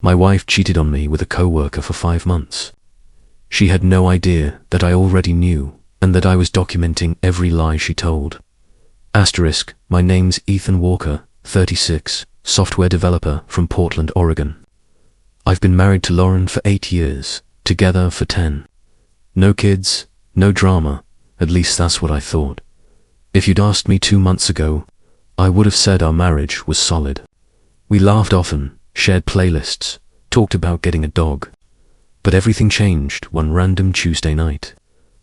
My wife cheated on me with a coworker for 5 months. She had no idea that I already knew and that I was documenting every lie she told. Asterisk, my name's Ethan Walker, 36, software developer from Portland, Oregon. I've been married to Lauren for 8 years, together for 10. No kids, no drama, at least that's what I thought. If you'd asked me 2 months ago, I would have said our marriage was solid. We laughed often, shared playlists, talked about getting a dog. But everything changed one random Tuesday night.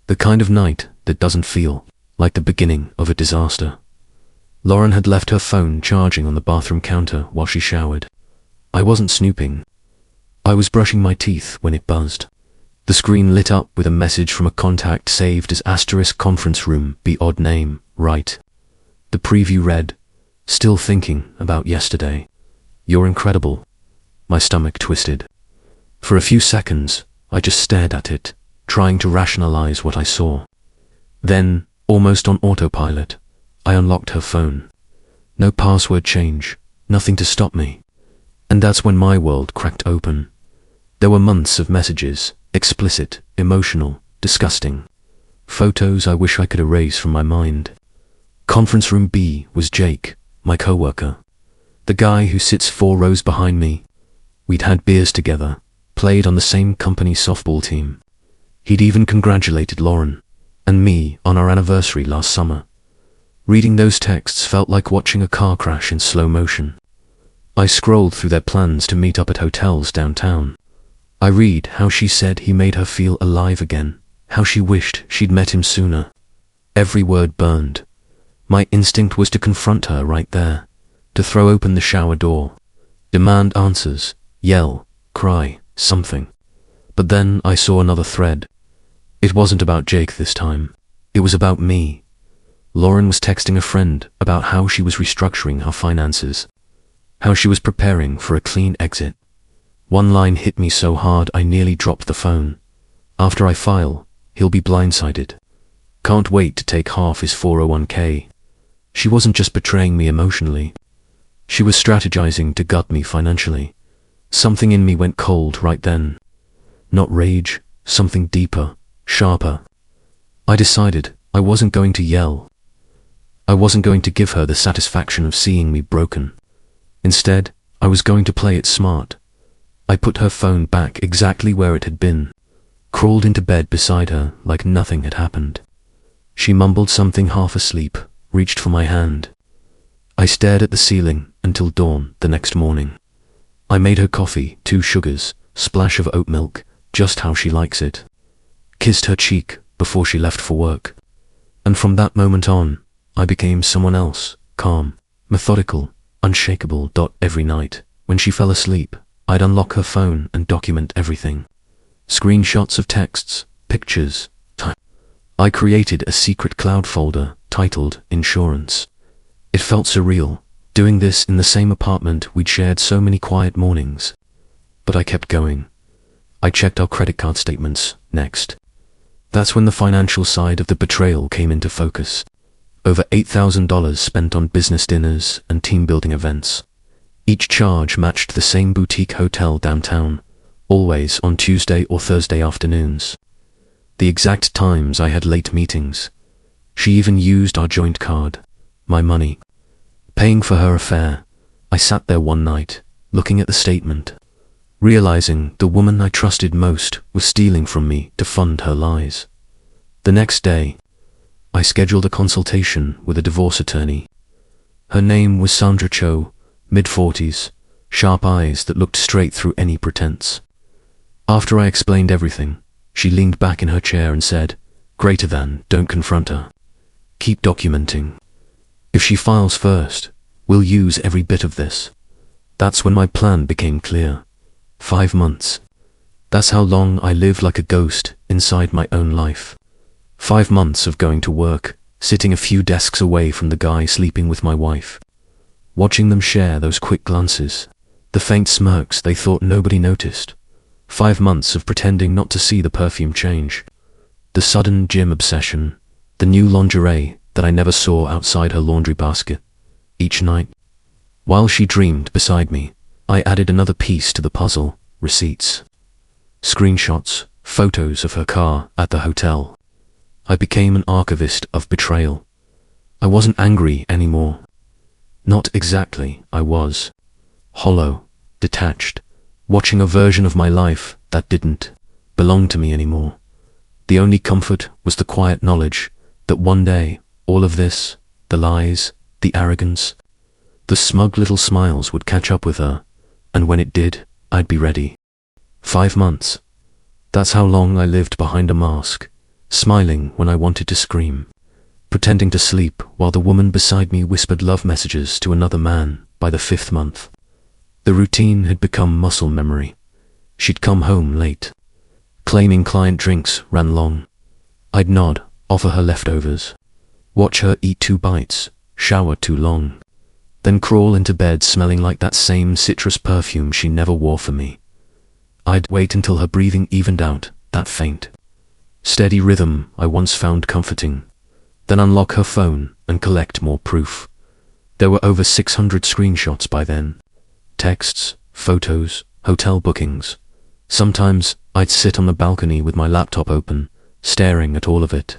The kind of night that doesn't feel like the beginning of a disaster. Lauren had left her phone charging on the bathroom counter while she showered. I wasn't snooping. I was brushing my teeth when it buzzed. The screen lit up with a message from a contact saved as asterisk conference room be odd name, right? The preview read, "Still thinking about yesterday. You're incredible." My stomach twisted. For a few seconds, I just stared at it, trying to rationalize what I saw. Then, almost on autopilot, I unlocked her phone. No password change, nothing to stop me. And that's when my world cracked open. There were months of messages, explicit, emotional, disgusting. Photos I wish I could erase from my mind. Conference room B was Jake, my coworker. The guy who sits 4 rows behind me. We'd had beers together, played on the same company softball team. He'd even congratulated Lauren and me on our anniversary last summer. Reading those texts felt like watching a car crash in slow motion. I scrolled through their plans to meet up at hotels downtown. I read how she said he made her feel alive again, how she wished she'd met him sooner. Every word burned. My instinct was to confront her right there, to throw open the shower door, demand answers, yell, cry, something. But then I saw another thread. It wasn't about Jake this time. It was about me. Lauren was texting a friend about how she was restructuring her finances, how she was preparing for a clean exit. One line hit me so hard I nearly dropped the phone. "After I file, he'll be blindsided. Can't wait to take half his 401k. She wasn't just betraying me emotionally. She was strategizing to gut me financially. Something in me went cold right then. Not rage, something deeper, sharper. I decided I wasn't going to yell. I wasn't going to give her the satisfaction of seeing me broken. Instead, I was going to play it smart. I put her phone back exactly where it had been, crawled into bed beside her like nothing had happened. She mumbled something half asleep, reached for my hand. I stared at the ceiling until dawn the next morning. I made her coffee, 2 sugars, splash of oat milk, just how she likes it. Kissed her cheek before she left for work. And from that moment on, I became someone else, calm, methodical, unshakable. Every night, when she fell asleep, I'd unlock her phone and document everything. Screenshots of texts, pictures, time. I created a secret cloud folder titled Insurance. It felt surreal, doing this in the same apartment we'd shared so many quiet mornings. But I kept going. I checked our credit card statements next. That's when the financial side of the betrayal came into focus. Over $8,000 spent on business dinners and team-building events. Each charge matched the same boutique hotel downtown, always on Tuesday or Thursday afternoons. The exact times I had late meetings. She even used our joint card, my money. Paying for her affair, I sat there one night, looking at the statement, realizing the woman I trusted most was stealing from me to fund her lies. The next day, I scheduled a consultation with a divorce attorney. Her name was Sandra Cho, mid-40s, sharp eyes that looked straight through any pretense. After I explained everything, she leaned back in her chair and said, "Greater than, don't confront her. Keep documenting. If she files first, we'll use every bit of this." That's when my plan became clear. 5 months. That's how long I lived like a ghost inside my own life. 5 months of going to work, sitting a few desks away from the guy sleeping with my wife. Watching them share those quick glances, the faint smirks they thought nobody noticed. 5 months of pretending not to see the perfume change. The sudden gym obsession, the new lingerie that I never saw outside her laundry basket. Each night, while she dreamed beside me, I added another piece to the puzzle: receipts. Screenshots, photos of her car at the hotel. I became an archivist of betrayal. I wasn't angry anymore. Not exactly, I was. Hollow, detached, watching a version of my life that didn't belong to me anymore. The only comfort was the quiet knowledge that one day, all of this, the lies, the arrogance, the smug little smiles would catch up with her, and when it did, I'd be ready. 5 months. That's how long I lived behind a mask, smiling when I wanted to scream, pretending to sleep while the woman beside me whispered love messages to another man. By the 5th month, the routine had become muscle memory. She'd come home late, claiming client drinks ran long. I'd nod, offer her leftovers, watch her eat 2 bites, shower too long, then crawl into bed smelling like that same citrus perfume she never wore for me. I'd wait until her breathing evened out, that faint, steady rhythm I once found comforting, then unlock her phone and collect more proof. There were over 600 screenshots by then. Texts, photos, hotel bookings. Sometimes I'd sit on the balcony with my laptop open, staring at all of it.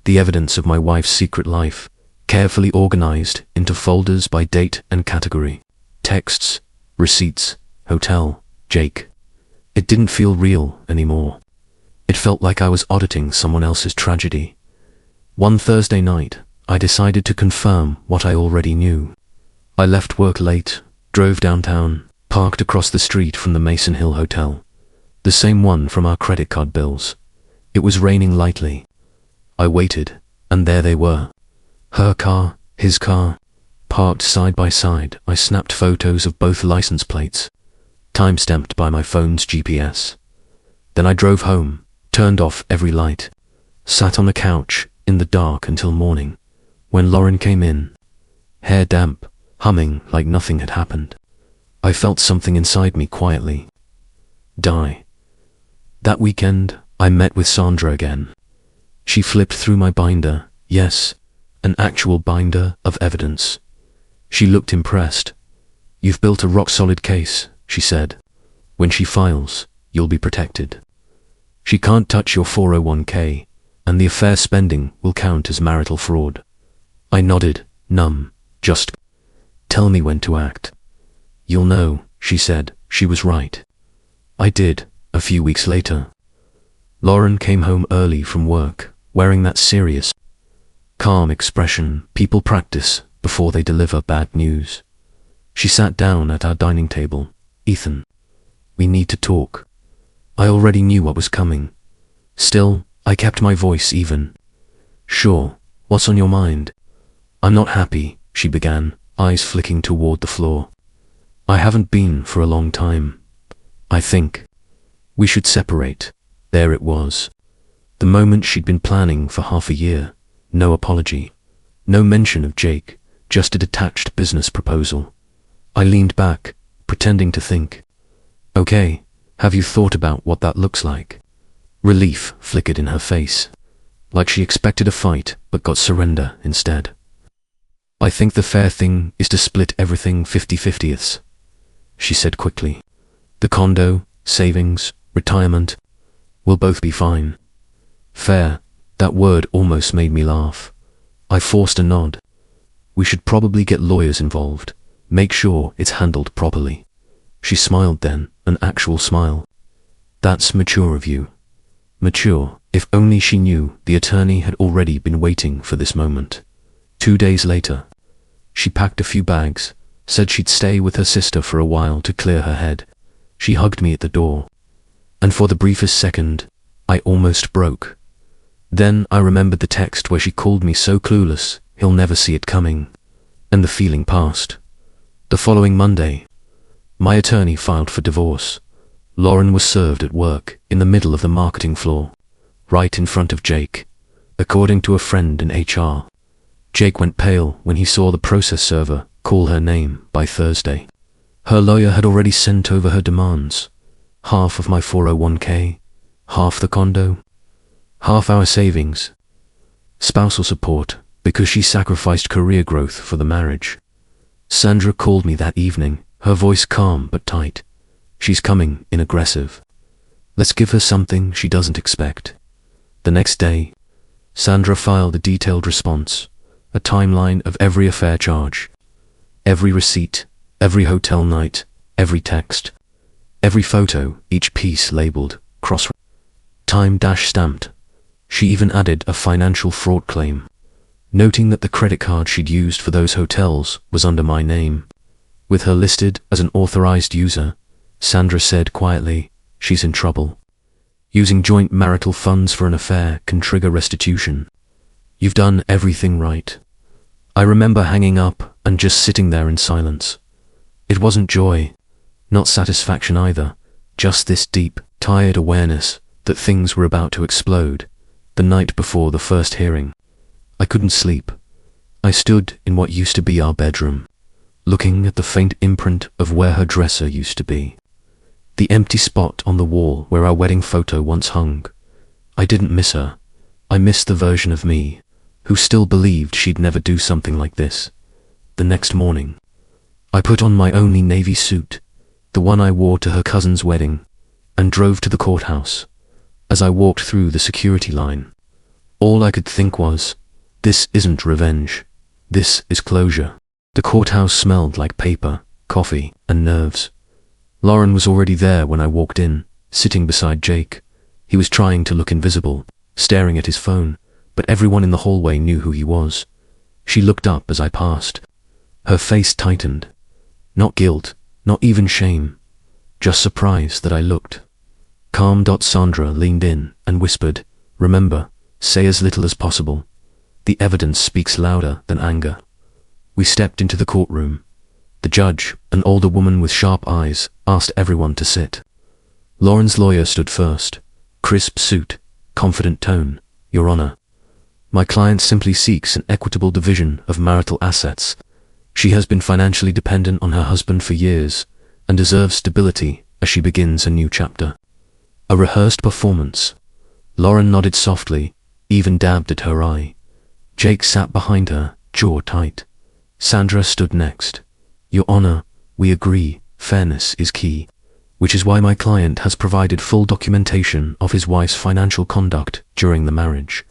The evidence of my wife's secret life, carefully organized into folders by date and category. Texts, receipts, hotel, Jake. It didn't feel real anymore. It felt like I was auditing someone else's tragedy. One Thursday night, I decided to confirm what I already knew. I left work late, drove downtown, parked across the street from the Mason Hill Hotel, the same one from our credit card bills. It was raining lightly. I waited, and there they were. Her car, his car, parked side by side. I snapped photos of both license plates, time-stamped by my phone's GPS. Then I drove home, turned off every light, sat on the couch in the dark until morning, when Lauren came in, hair damp, humming like nothing had happened. I felt something inside me quietly die. That weekend, I met with Sandra again. She flipped through my binder, yes, an actual binder of evidence. She looked impressed. "You've built a rock-solid case," she said. "When she files, you'll be protected. She can't touch your 401k, and the affair spending will count as marital fraud." I nodded, numb. "Just tell me when to act." "You'll know," she said. She was right. I did, a few weeks later. Lauren came home early from work, wearing that serious, calm expression people practice before they deliver bad news. She sat down at our dining table. "Ethan, we need to talk." I already knew what was coming. Still, I kept my voice even. "Sure, what's on your mind?" "I'm not happy," she began, eyes flicking toward the floor. "I haven't been for a long time. I think we should separate." There it was. The moment she'd been planning for half a year. No apology. No mention of Jake, just a detached business proposal. I leaned back, pretending to think. "Okay, have you thought about what that looks like?" Relief flickered in her face, like she expected a fight but got surrender instead. "I think the fair thing is to split everything 50-50ths, she said quickly. "The condo, savings, retirement, will both be fine." Fair, that word almost made me laugh. I forced a nod. "We should probably get lawyers involved, make sure it's handled properly." She smiled then, an actual smile. "That's mature of you." Mature, if only she knew the attorney had already been waiting for this moment. 2 days later, she packed a few bags, said she'd stay with her sister for a while to clear her head. She hugged me at the door, and for the briefest second, I almost broke. Then I remembered the text where she called me so clueless, he'll never see it coming, and the feeling passed. The following Monday, my attorney filed for divorce. Lauren was served at work, in the middle of the marketing floor, right in front of Jake, according to a friend in HR. Jake went pale when he saw the process server call her name by Thursday. Her lawyer had already sent over her demands. Half of my 401k, half the condo, half our savings, spousal support because she sacrificed career growth for the marriage. Sandra called me that evening, her voice calm but tight. She's coming in aggressive. Let's give her something she doesn't expect. The next day, Sandra filed a detailed response, a timeline of every affair charge, every receipt, every hotel night, every text, every photo, each piece labeled, time-stamped. She even added a financial fraud claim, noting that the credit card she'd used for those hotels was under my name. With her listed as an authorized user, Sandra said quietly, she's in trouble. Using joint marital funds for an affair can trigger restitution. You've done everything right. I remember hanging up and just sitting there in silence. It wasn't joy, not satisfaction either, just this deep, tired awareness that things were about to explode. The night before the first hearing, I couldn't sleep. I stood in what used to be our bedroom, looking at the faint imprint of where her dresser used to be. The empty spot on the wall where our wedding photo once hung. I didn't miss her. I missed the version of me, who still believed she'd never do something like this. The next morning, I put on my only navy suit, the one I wore to her cousin's wedding, and drove to the courthouse. As I walked through the security line, all I could think was, this isn't revenge. This is closure. The courthouse smelled like paper, coffee, and nerves. Lauren was already there when I walked in, sitting beside Jake. He was trying to look invisible, staring at his phone, but everyone in the hallway knew who he was. She looked up as I passed. Her face tightened. Not guilt, not even shame, just surprise that I looked. Calm. Sandra leaned in and whispered, remember, say as little as possible. The evidence speaks louder than anger. We stepped into the courtroom. The judge, an older woman with sharp eyes, asked everyone to sit. Lauren's lawyer stood first. Crisp suit, confident tone. Your Honor, my client simply seeks an equitable division of marital assets. She has been financially dependent on her husband for years and deserves stability as she begins a new chapter. A rehearsed performance. Lauren nodded softly, even dabbed at her eye. Jake sat behind her, jaw tight. Sandra stood next. Your Honor, we agree, fairness is key, which is why my client has provided full documentation of his wife's financial conduct during the marriage.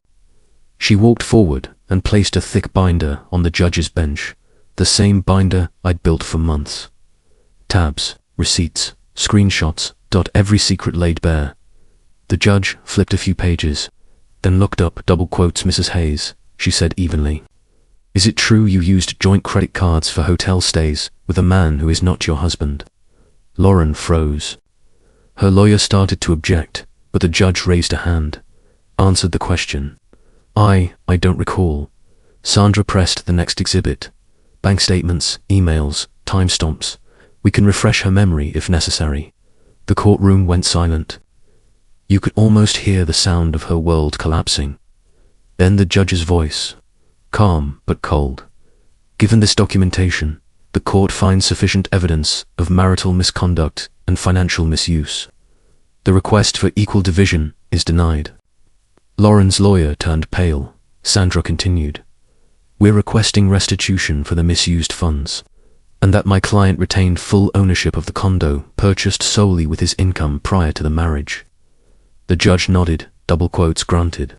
She walked forward and placed a thick binder on the judge's bench, the same binder I'd built for months. Tabs, receipts, screenshots, every secret laid bare. The judge flipped a few pages, then looked up, Mrs. Hayes, she said evenly. Is it true you used joint credit cards for hotel stays with a man who is not your husband? Lauren froze. Her lawyer started to object, but the judge raised a hand, answered the question. I don't recall. Sandra pressed the next exhibit. Bank statements, emails, timestamps. We can refresh her memory if necessary. The courtroom went silent. You could almost hear the sound of her world collapsing. Then the judge's voice, calm but cold. Given this documentation, the court finds sufficient evidence of marital misconduct and financial misuse. The request for equal division is denied. Lauren's lawyer turned pale. Sandra continued. We're requesting restitution for the misused funds, and that my client retained full ownership of the condo purchased solely with his income prior to the marriage. The judge nodded, granted.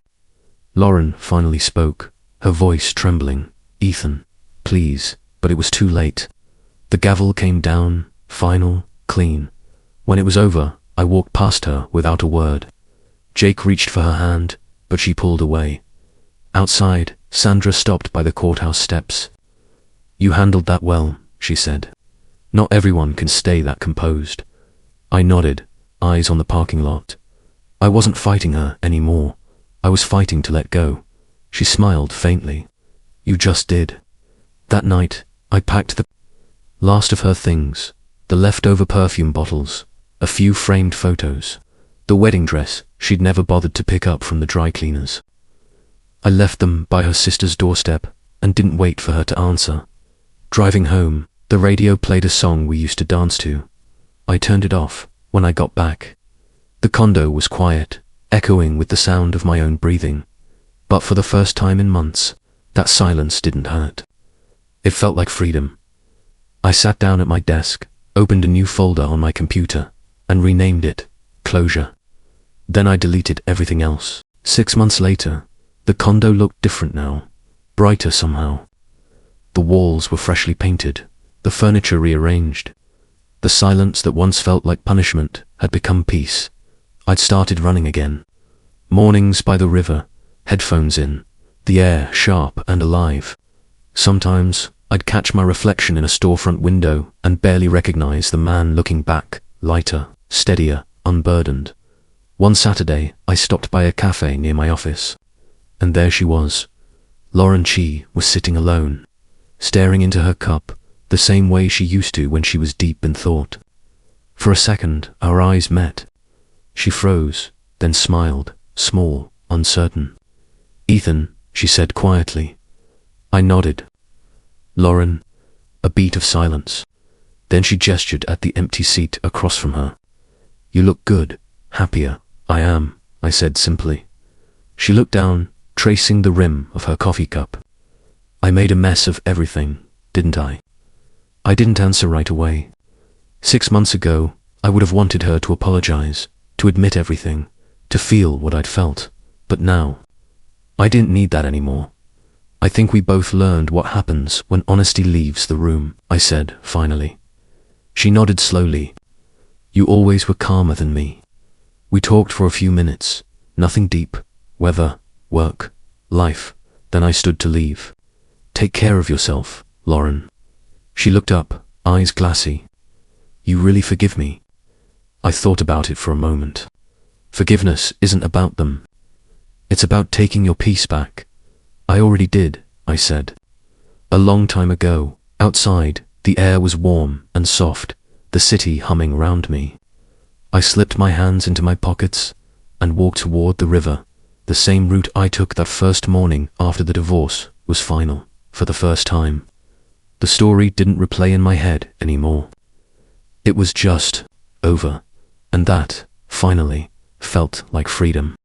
Lauren finally spoke, her voice trembling. Ethan, please, but it was too late. The gavel came down, final, clean. When it was over, I walked past her without a word. Jake reached for her hand, but she pulled away. Outside, Sandra stopped by the courthouse steps. You handled that well, she said. Not everyone can stay that composed. I nodded, eyes on the parking lot. I wasn't fighting her anymore. I was fighting to let go. She smiled faintly. You just did. That night, I packed the last of her things, the leftover perfume bottles, a few framed photos, the wedding dress she'd never bothered to pick up from the dry cleaners. I left them by her sister's doorstep and didn't wait for her to answer. Driving home, the radio played a song we used to dance to. I turned it off when I got back. The condo was quiet, echoing with the sound of my own breathing. But for the first time in months, that silence didn't hurt. It felt like freedom. I sat down at my desk, opened a new folder on my computer, and renamed it Closure. Then I deleted everything else. 6 months later, the condo looked different now, brighter somehow. The walls were freshly painted, the furniture rearranged. The silence that once felt like punishment had become peace. I'd started running again. Mornings by the river, headphones in, the air sharp and alive. Sometimes I'd catch my reflection in a storefront window and barely recognize the man looking back, lighter, steadier, unburdened. One Saturday, I stopped by a cafe near my office, and there she was. Lauren Chi was sitting alone, staring into her cup, the same way she used to when she was deep in thought. For a second, our eyes met. She froze, then smiled, small, uncertain. "Ethan," she said quietly. I nodded. "Lauren." A beat of silence. Then she gestured at the empty seat across from her. "You look good, happier." "I am," I said simply. She looked down, tracing the rim of her coffee cup. "I made a mess of everything, didn't I?" I didn't answer right away. 6 months ago, I would have wanted her to apologize, to admit everything, to feel what I'd felt. But now, I didn't need that anymore. "I think we both learned what happens when honesty leaves the room," I said, finally. She nodded slowly. "You always were calmer than me." We talked for a few minutes, nothing deep, weather, work, life. Then I stood to leave. "Take care of yourself, Lauren." She looked up, eyes glassy. "You really forgive me?" I thought about it for a moment. Forgiveness isn't about them. It's about taking your peace back. "I already did," I said. A long time ago, outside, the air was warm and soft, the city humming round me. I slipped my hands into my pockets and walked toward the river. The same route I took that first morning after the divorce was final, for the first time. The story didn't replay in my head anymore. It was just over, and that, finally, felt like freedom.